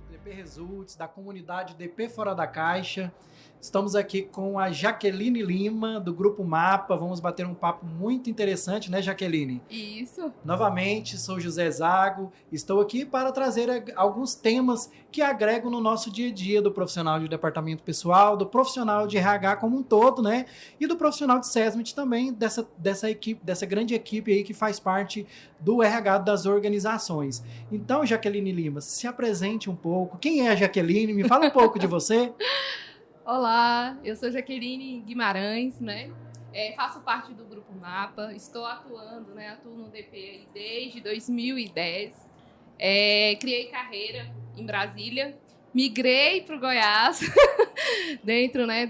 DP Results, da comunidade DP Fora da Caixa. Estamos aqui com a Jaqueline Lima, do Grupo Mapa. Vamos bater um papo muito interessante, né, Jaqueline? Isso. Novamente, sou José Zago. Estou aqui para trazer alguns temas que agregam no nosso dia a dia do profissional de departamento pessoal, do profissional de RH como um todo, né? E do profissional de SESMIT também, dessa equipe, dessa grande equipe aí que faz parte do RH das organizações. Então, Jaqueline Lima, se apresente um pouco. Quem é a Jaqueline? Me fala um pouco de você. Olá, eu sou Jaqueline Guimarães, né? Faço parte do Grupo Mapa, estou atuando, né? Atuo no DP desde 2010. Criei carreira em Brasília, migrei para o Goiás, dentro, né,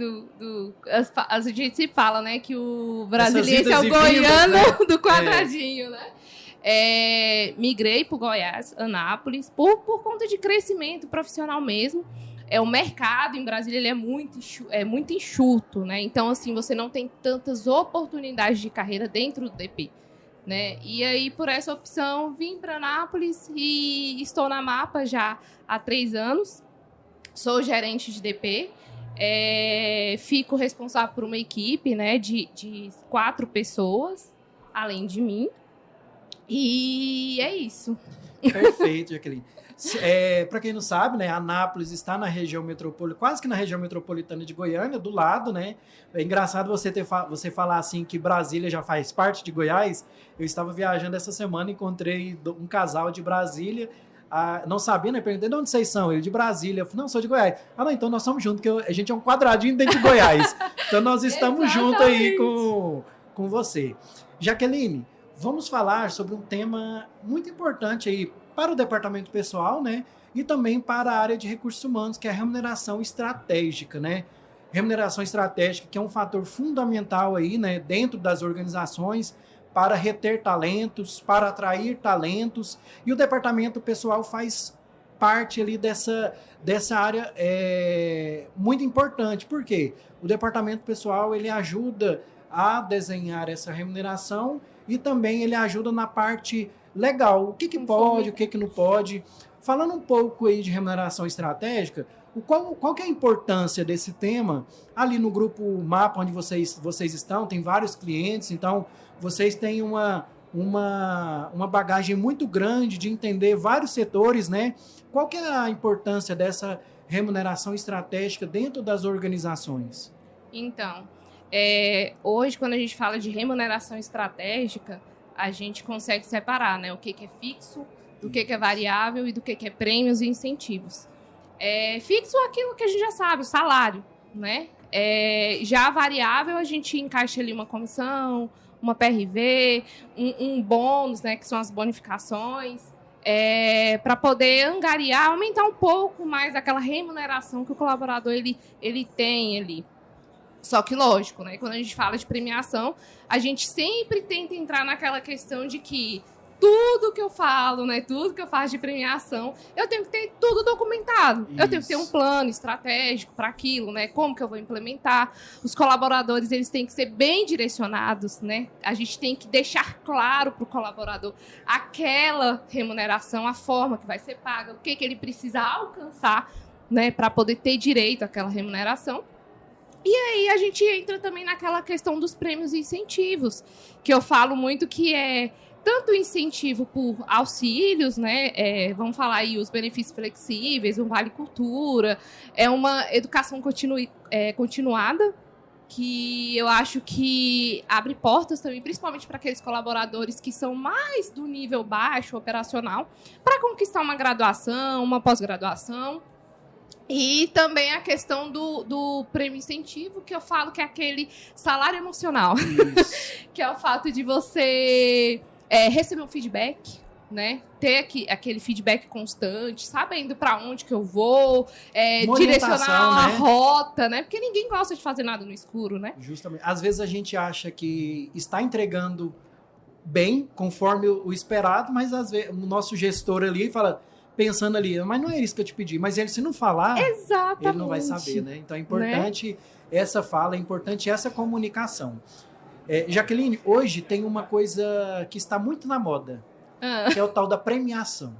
a gente se fala, né, que o brasiliense é o goiano, né? Do quadradinho, né? Migrei para o Goiás, Anápolis, por conta de crescimento profissional mesmo. O mercado em Brasília ele é muito enxuto, né? Então, assim, você não tem tantas oportunidades de carreira dentro do DP, né? E aí, por essa opção, vim para Anápolis e estou na Mapa já há 3 anos. Sou gerente de DP. Fico responsável por uma equipe, né, de 4 pessoas, além de mim. E é isso. Perfeito, Jaqueline. Para quem não sabe, né, Anápolis está na região metropolitana, quase que na região metropolitana de Goiânia, do lado, né? É engraçado você falar assim que Brasília já faz parte de Goiás. Eu estava viajando essa semana e encontrei um casal de Brasília. Não sabia, né? Perguntei de onde vocês são. Ele de Brasília. Eu falei, não, sou de Goiás. Não, então nós somos juntos, porque a gente é um quadradinho dentro de Goiás. Então nós estamos juntos aí com você. Jaqueline, vamos falar sobre um tema muito importante aí para o departamento pessoal, né? E também para a área de recursos humanos, que é a remuneração estratégica, né? Remuneração estratégica, que é um fator fundamental aí, né, dentro das organizações para reter talentos, para atrair talentos. E o departamento pessoal faz parte ali dessa área muito importante. Por quê? O departamento pessoal ele ajuda a desenhar essa remuneração e também ele ajuda na parte legal. O que pode, o que não pode. Falando um pouco aí de remuneração estratégica, qual que é a importância desse tema ali no Grupo Mapa, onde vocês estão? Tem vários clientes, então vocês têm uma bagagem muito grande de entender vários setores, né? Qual que é a importância dessa remuneração estratégica dentro das organizações? Então, hoje, quando a gente fala de remuneração estratégica, a gente consegue separar, né, o que é fixo, do que é variável e do que é prêmios e incentivos. Fixo é aquilo que a gente já sabe, o salário, né? Já variável, a gente encaixa ali uma comissão, uma PRV, um bônus, né, que são as bonificações, para poder angariar, aumentar um pouco mais aquela remuneração que o colaborador ele tem ali. Só que, lógico, né? Quando a gente fala de premiação, a gente sempre tenta entrar naquela questão de que tudo que eu falo, né? Tudo que eu faço de premiação, eu tenho que ter tudo documentado. Isso. Eu tenho que ter um plano estratégico para aquilo, né? Como que eu vou implementar? Os colaboradores, eles têm que ser bem direcionados, né? A gente tem que deixar claro para o colaborador aquela remuneração, a forma que vai ser paga, o que ele precisa alcançar, né? Para poder ter direito àquela remuneração. E aí a gente entra também naquela questão dos prêmios e incentivos, que eu falo muito que é tanto incentivo por auxílios, né? Vamos falar aí os benefícios flexíveis, um Vale Cultura, uma educação continuada, que eu acho que abre portas também, principalmente para aqueles colaboradores que são mais do nível baixo, operacional, para conquistar uma graduação, uma pós-graduação. E também a questão do prêmio incentivo, que eu falo que é aquele salário emocional. Que é o fato de você receber um feedback, né? Ter aquele feedback constante, sabendo para onde que eu vou, direcionar a rota, né? Porque ninguém gosta de fazer nada no escuro, né? Justamente. Às vezes a gente acha que está entregando bem, conforme o esperado, mas às vezes o nosso gestor ali fala... pensando ali, mas não é isso que eu te pedi. Mas ele, se não falar, exatamente, ele não vai saber, né? Então é importante essa fala, é importante essa comunicação. Jaqueline, hoje tem uma coisa que está muito na moda, que é o tal da premiação.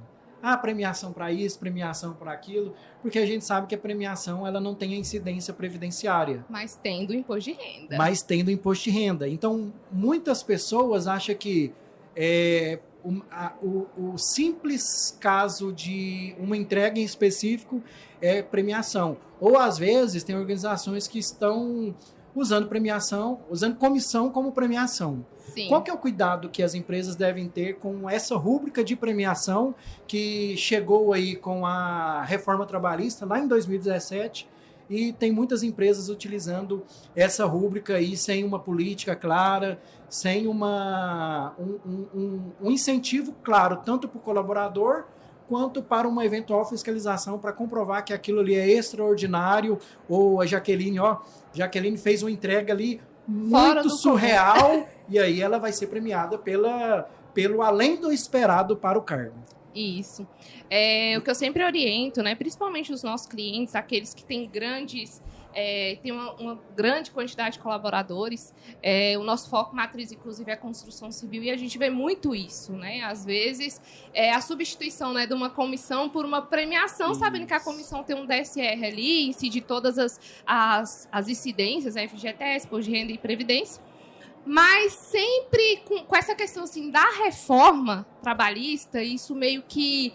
premiação para isso, premiação para aquilo, porque a gente sabe que a premiação ela não tem a incidência previdenciária. Mas tendo imposto de renda. Mas tendo imposto de renda. Então, muitas pessoas acham que o simples caso de uma entrega em específico é premiação. Ou, às vezes, tem organizações que estão usando comissão como premiação. Sim. Qual que é o cuidado que as empresas devem ter com essa rúbrica de premiação que chegou aí com a reforma trabalhista lá em 2017 e tem muitas empresas utilizando essa rúbrica aí sem uma política clara, sem um incentivo claro, tanto para o colaborador quanto para uma eventual fiscalização para comprovar que aquilo ali é extraordinário, ou a Jaqueline fez uma entrega ali muito surreal, e aí ela vai ser premiada pelo além do esperado para o cargo. Isso. O que eu sempre oriento, né, principalmente os nossos clientes, aqueles que têm tem uma grande quantidade de colaboradores. O nosso foco matriz, inclusive, é a construção civil, e a gente vê muito isso, né? Às vezes, a substituição, né, de uma comissão por uma premiação, isso. Sabendo que a comissão tem um DSR ali, incide todas as incidências, né, FGTS, imposto de renda e previdência, mas sempre com essa questão assim, da reforma trabalhista, isso meio que,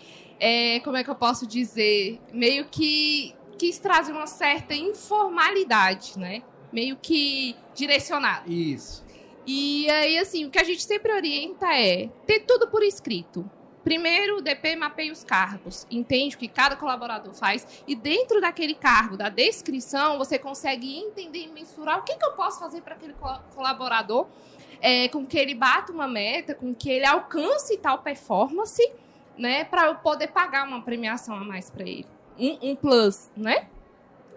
como é que eu posso dizer, meio que quis trazer uma certa informalidade, né? Meio que direcionado. Isso. E aí, assim, o que a gente sempre orienta é ter tudo por escrito. Primeiro, o DP mapeia os cargos, entende o que cada colaborador faz, e dentro daquele cargo, da descrição, você consegue entender e mensurar o que eu posso fazer para aquele colaborador, com que ele bata uma meta, com que ele alcance tal performance, né? Para eu poder pagar uma premiação a mais para ele. Um plus, né?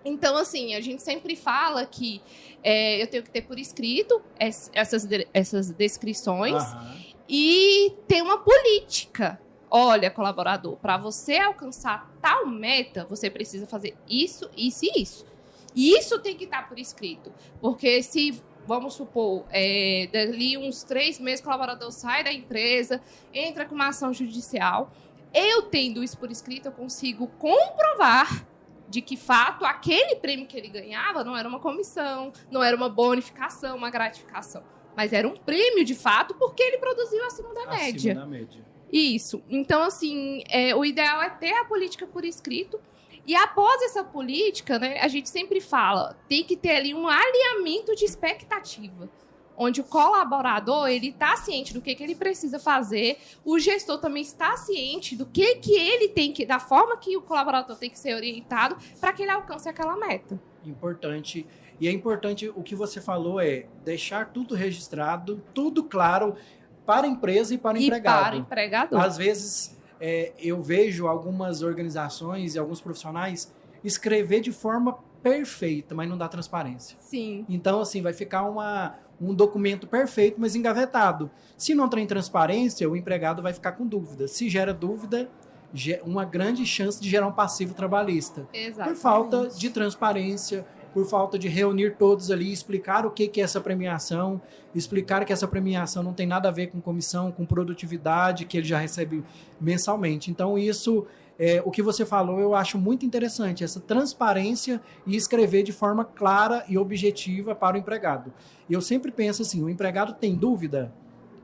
Então, assim, a gente sempre fala que eu tenho que ter por escrito essas descrições e ter uma política. Olha, colaborador, para você alcançar tal meta, você precisa fazer isso, isso e isso. E isso tem que estar por escrito. Porque se, vamos supor, dali uns 3 meses, o colaborador sai da empresa, entra com uma ação judicial. Eu tendo isso por escrito, eu consigo comprovar de que, fato, aquele prêmio que ele ganhava não era uma comissão, não era uma bonificação, uma gratificação, mas era um prêmio, de fato, porque ele produziu acima da média. Acima da média. Isso. Então, assim, o ideal é ter a política por escrito. E após essa política, né, a gente sempre fala, tem que ter ali um alinhamento de expectativa, onde o colaborador, ele está ciente do que ele precisa fazer, o gestor também está ciente do que ele tem que, da forma que o colaborador tem que ser orientado para que ele alcance aquela meta. Importante. E é importante, o que você falou deixar tudo registrado, tudo claro para a empresa e para o empregado. Para o empregador. Às vezes, eu vejo algumas organizações e alguns profissionais escrever de forma perfeita, mas não dá transparência. Sim. Então, assim, vai ficar um documento perfeito, mas engavetado. Se não tem transparência, o empregado vai ficar com dúvida. Se gera dúvida, uma grande chance de gerar um passivo trabalhista. Exatamente. Por falta de transparência, por falta de reunir todos ali, explicar o que é essa premiação, explicar que essa premiação não tem nada a ver com comissão, com produtividade, que ele já recebe mensalmente. Então, isso... o que você falou, eu acho muito interessante, essa transparência e escrever de forma clara e objetiva para o empregado. E eu sempre penso assim, o empregado tem dúvida,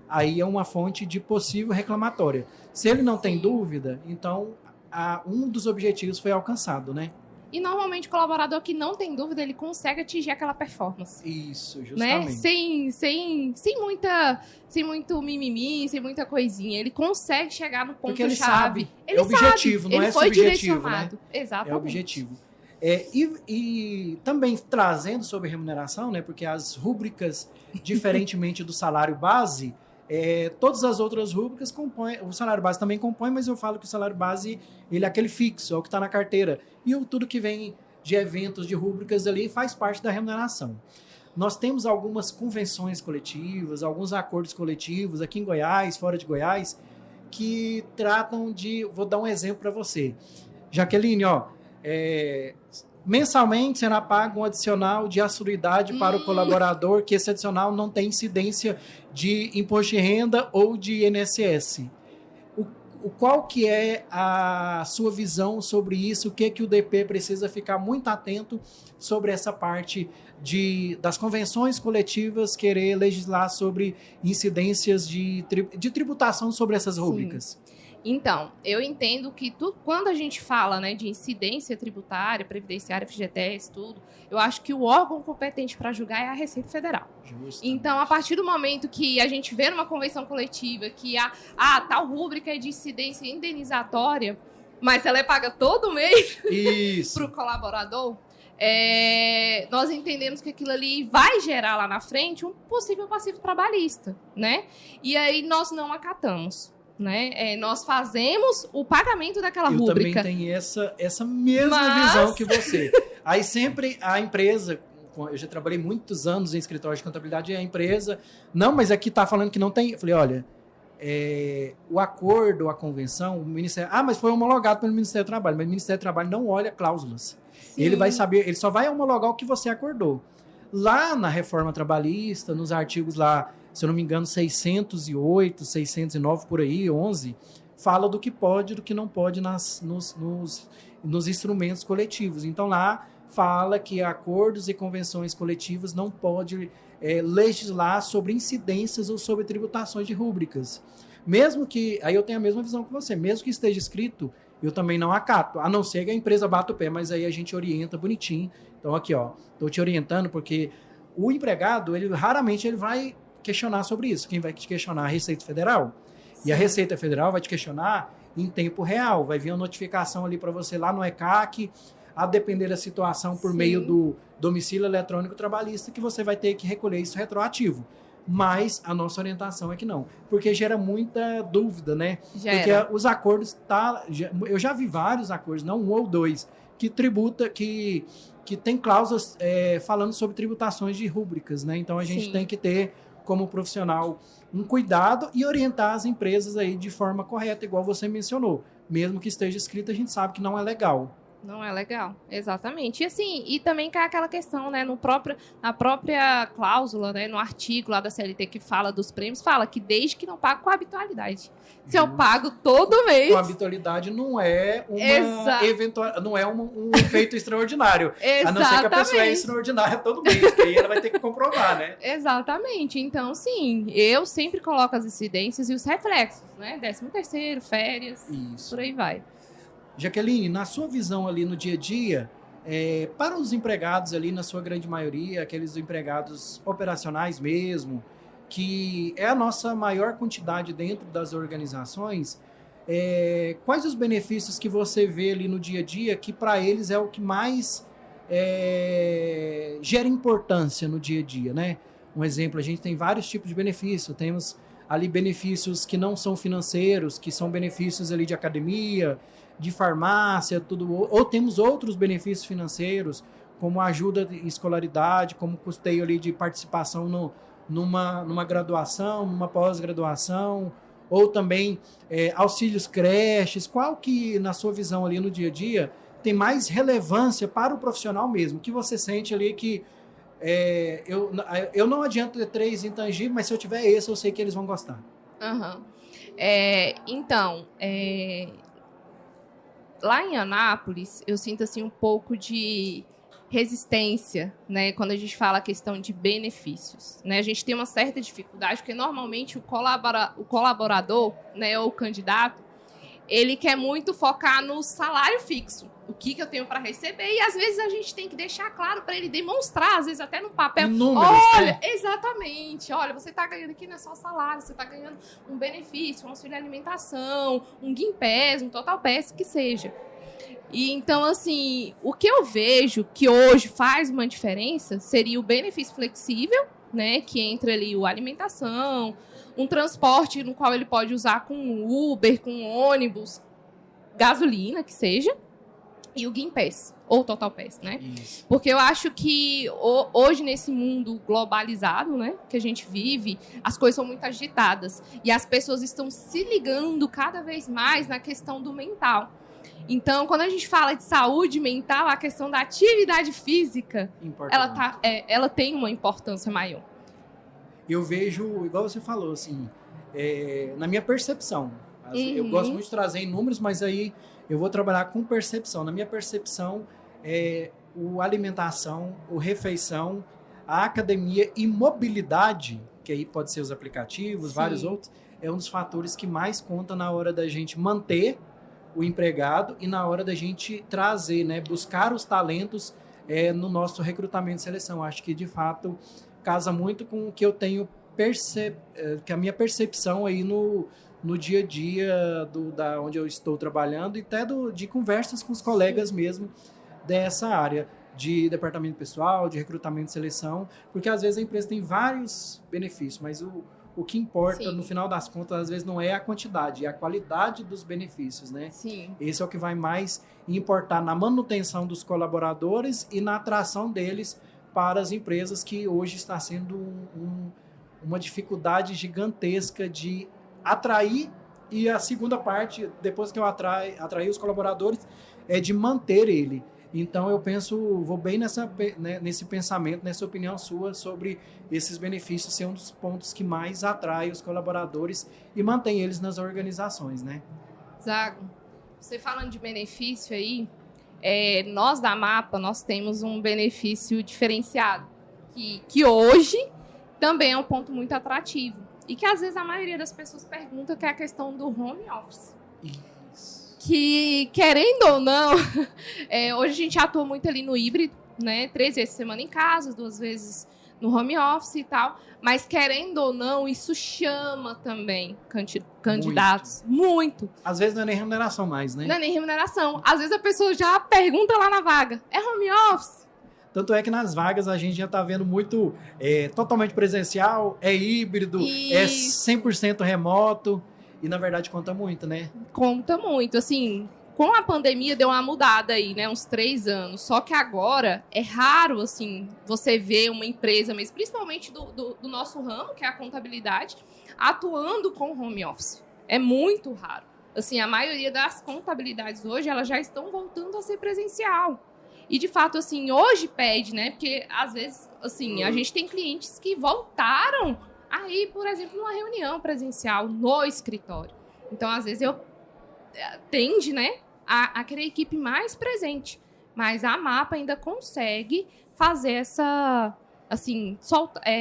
aí é uma fonte de possível reclamatória. Se ele não tem dúvida, então um dos objetivos foi alcançado, né? E normalmente o colaborador que não tem dúvida, ele consegue atingir aquela performance. Isso, justamente. Né? Sem muito mimimi, sem muita coisinha. Ele consegue chegar no ponto-chave. Porque ele sabe. É objetivo, não é subjetivo, né? Exatamente. É objetivo. E também trazendo sobre remuneração, né? Porque as rúbricas, diferentemente do salário base, todas as outras rúbricas compõem, o salário base também compõe, mas eu falo que o salário base ele é aquele fixo, é o que está na carteira. E tudo que vem de eventos, de rúbricas ali, faz parte da remuneração. Nós temos algumas convenções coletivas, alguns acordos coletivos aqui em Goiás, fora de Goiás, que tratam de... Vou dar um exemplo para você. Jaqueline, mensalmente será pago um adicional de assiduidade para o colaborador, que esse adicional não tem incidência de imposto de renda ou de INSS. qual que é a sua visão sobre isso? O que o DP precisa ficar muito atento sobre essa parte das convenções coletivas, querer legislar sobre incidências de tributação sobre essas rúbricas? Então, eu entendo que quando a gente fala, né, de incidência tributária, previdenciária, FGTS, tudo, eu acho que o órgão competente para julgar é a Receita Federal. Justamente. Então, a partir do momento que a gente vê numa convenção coletiva que tal rúbrica é de incidência indenizatória, mas ela é paga todo mês para o colaborador, nós entendemos que aquilo ali vai gerar lá na frente um possível passivo trabalhista, né? E aí nós não acatamos. Né? Nós fazemos o pagamento daquela rúbrica. Eu também tenho essa mesma visão que você. Aí sempre a empresa, eu já trabalhei muitos anos em escritório de contabilidade, e a empresa, não, mas aqui está falando que não tem. Eu falei, olha, o acordo, a convenção, o Ministério... mas foi homologado pelo Ministério do Trabalho, mas o Ministério do Trabalho não olha cláusulas. Sim. Ele vai saber, ele só vai homologar o que você acordou. Lá na reforma trabalhista, nos artigos lá, se eu não me engano, 608, 609, por aí, 11, fala do que pode e do que não pode nos instrumentos coletivos. Então, lá fala que acordos e convenções coletivas não pode legislar sobre incidências ou sobre tributações de rúbricas. Mesmo que, aí eu tenho a mesma visão que você, mesmo que esteja escrito, eu também não acato, a não ser que a empresa bata o pé, mas aí a gente orienta bonitinho. Então, aqui, ó, estou te orientando porque o empregado, raramente ele vai questionar sobre isso. Quem vai te questionar? A Receita Federal. Sim. E a Receita Federal vai te questionar em tempo real. Vai vir uma notificação ali para você lá no ECAC, a depender da situação por Sim. meio do domicílio eletrônico trabalhista, que você vai ter que recolher isso retroativo. Mas a nossa orientação é que não. Porque gera muita dúvida, né? Porque os acordos... eu já vi vários acordos, não um ou dois, que tributa... que tem cláusulas falando sobre tributações de rúbricas, né? Então a gente Sim. tem que ter, como profissional, um cuidado e orientar as empresas aí de forma correta, igual você mencionou. Mesmo que esteja escrito, a gente sabe que não é legal. Não é legal, exatamente. E assim, e também cai aquela questão, né, na própria cláusula, né, no artigo lá da CLT que fala dos prêmios, fala que desde que não paga com habitualidade. Se eu pago todo mês... Com habitualidade não é não é um efeito extraordinário. Exatamente. A não ser que a pessoa é extraordinária todo mês, que aí ela vai ter que comprovar, né? Exatamente. Então, sim, eu sempre coloco as incidências e os reflexos, né? 13º, férias, Isso. Por aí vai. Jaqueline, na sua visão ali no dia a dia, para os empregados ali, na sua grande maioria, aqueles empregados operacionais mesmo, que é a nossa maior quantidade dentro das organizações, quais os benefícios que você vê ali no dia a dia que para eles é o que mais gera importância no dia a dia, né? Um exemplo, a gente tem vários tipos de benefícios, temos ali benefícios que não são financeiros, que são benefícios ali de academia, de farmácia, tudo, ou temos outros benefícios financeiros, como ajuda em escolaridade, como custeio ali de participação numa graduação, numa pós-graduação, ou também auxílios creches. Qual que, na sua visão ali no dia a dia, tem mais relevância para o profissional mesmo? Que você sente ali que eu não adianto ter 3 intangíveis, mas se eu tiver esse, eu sei que eles vão gostar. Uhum. Lá em Anápolis, eu sinto assim um pouco de resistência, né, quando a gente fala a questão de benefícios, né? A gente tem uma certa dificuldade, porque normalmente o colaborador, né, ou o candidato, ele quer muito focar no salário fixo, o que eu tenho para receber, e às vezes a gente tem que deixar claro para ele demonstrar, às vezes até no papel, números, olha, exatamente, olha, você está ganhando aqui não é só salário, você está ganhando um benefício, um auxílio alimentação, um Gympass, um TotalPass, que seja. E então, assim, o que eu vejo que hoje faz uma diferença seria o benefício flexível, né, que entra ali a alimentação, um transporte no qual ele pode usar com Uber, com ônibus, gasolina, que seja, e o Gympass, ou TotalPass, né? Isso. Porque eu acho que hoje, nesse mundo globalizado, né, que a gente vive, as coisas são muito agitadas e as pessoas estão se ligando cada vez mais na questão do mental. Então, quando a gente fala de saúde mental, a questão da atividade física, ela tem uma importância maior. Eu vejo, igual você falou, assim, na minha percepção, Eu gosto muito de trazer em números, mas aí eu vou trabalhar com percepção. Na minha percepção, a alimentação, a refeição, a academia e mobilidade, que aí pode ser os aplicativos, Sim. vários outros, é um dos fatores que mais conta na hora da gente manter o empregado e na hora da gente trazer, né, buscar os talentos no nosso recrutamento e seleção. Acho que, de fato, casa muito com o que eu tenho que a minha percepção aí no dia a dia da onde eu estou trabalhando e até de conversas com os colegas mesmo dessa área de departamento pessoal, de recrutamento e seleção, porque às vezes a empresa tem vários benefícios, mas o que importa, Sim. no final das contas, às vezes não é a quantidade, é a qualidade dos benefícios, né? Sim. Esse é o que vai mais importar na manutenção dos colaboradores e na atração deles para as empresas, que hoje está sendo uma dificuldade gigantesca de atrair, e a segunda parte, depois que eu atrair os colaboradores, é de manter ele. Então, eu vou bem nesse pensamento, nessa opinião sua sobre esses benefícios ser um dos pontos que mais atrai os colaboradores e mantém eles nas organizações, né? Zago, você falando de benefício aí, nós da MAPA, nós temos um benefício diferenciado, que hoje também é um ponto muito atrativo. E que às vezes a maioria das pessoas pergunta, que é a questão do home office. Que, querendo ou não, hoje a gente atua muito ali no híbrido, né? 3 vezes por semana em casa, 2 vezes no home office e tal. Mas, querendo ou não, isso chama também candidatos. Muito. Às vezes não é nem remuneração mais, né? Não é nem remuneração. Às vezes a pessoa já pergunta lá na vaga, é home office? Tanto é que nas vagas a gente já está vendo muito totalmente presencial, é híbrido, é 100% remoto. E, na verdade, conta muito, né? Conta muito. Assim, com a pandemia deu uma mudada aí, né? Uns 3 anos. Só que agora é raro, assim, você ver uma empresa mesmo, principalmente do nosso ramo, que é a contabilidade, atuando com home office. É muito raro. Assim, a maioria das contabilidades hoje, elas já estão voltando a ser presencial. E, de fato, assim, hoje pede, né? Porque, às vezes, assim, a gente tem clientes que voltaram aí, por exemplo, numa reunião presencial no escritório. Então, às vezes, tende, né, a querer equipe mais presente. Mas a MAPA ainda consegue fazer essa, assim,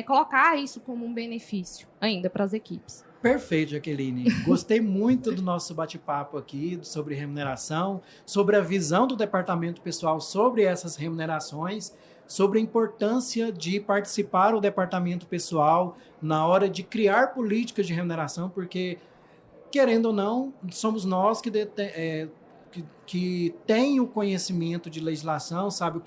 colocar isso como um benefício ainda para as equipes. Perfeito, Jaqueline. Gostei muito do nosso bate-papo aqui sobre remuneração, sobre a visão do departamento pessoal sobre essas remunerações, sobre a importância de participar o departamento pessoal na hora de criar políticas de remuneração, porque, querendo ou não, somos nós que tem o conhecimento de legislação, sabe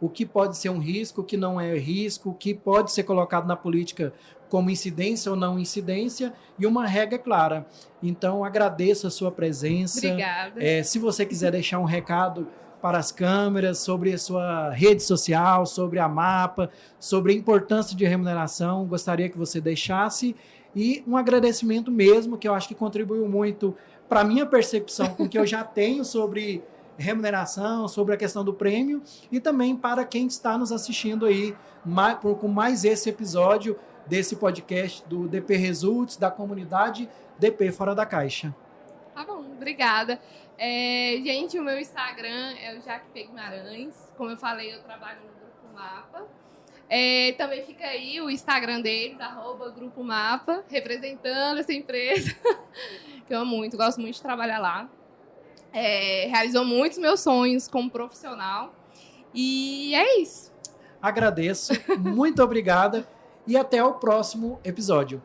o que pode ser um risco, o que não é risco, o que pode ser colocado na política como incidência ou não incidência, e uma regra clara. Então, agradeço a sua presença. Obrigada. Se você quiser deixar um recado para as câmeras, sobre a sua rede social, sobre a MAPA, sobre a importância de remuneração, gostaria que você deixasse. E um agradecimento mesmo, que eu acho que contribuiu muito para a minha percepção com o que eu já tenho sobre remuneração, sobre a questão do prêmio, e também para quem está nos assistindo aí com mais esse episódio desse podcast do DP Results, da comunidade DP Fora da Caixa. Tá bom, obrigada. Gente, o meu Instagram é o Jaque Guimarães. Como eu falei, eu trabalho no Grupo MAPA. Também fica aí o Instagram deles, @Grupo MAPA, representando essa empresa, que eu amo muito, gosto muito de trabalhar lá. Realizou muitos meus sonhos como profissional. E é isso. Agradeço, muito obrigada e até o próximo episódio.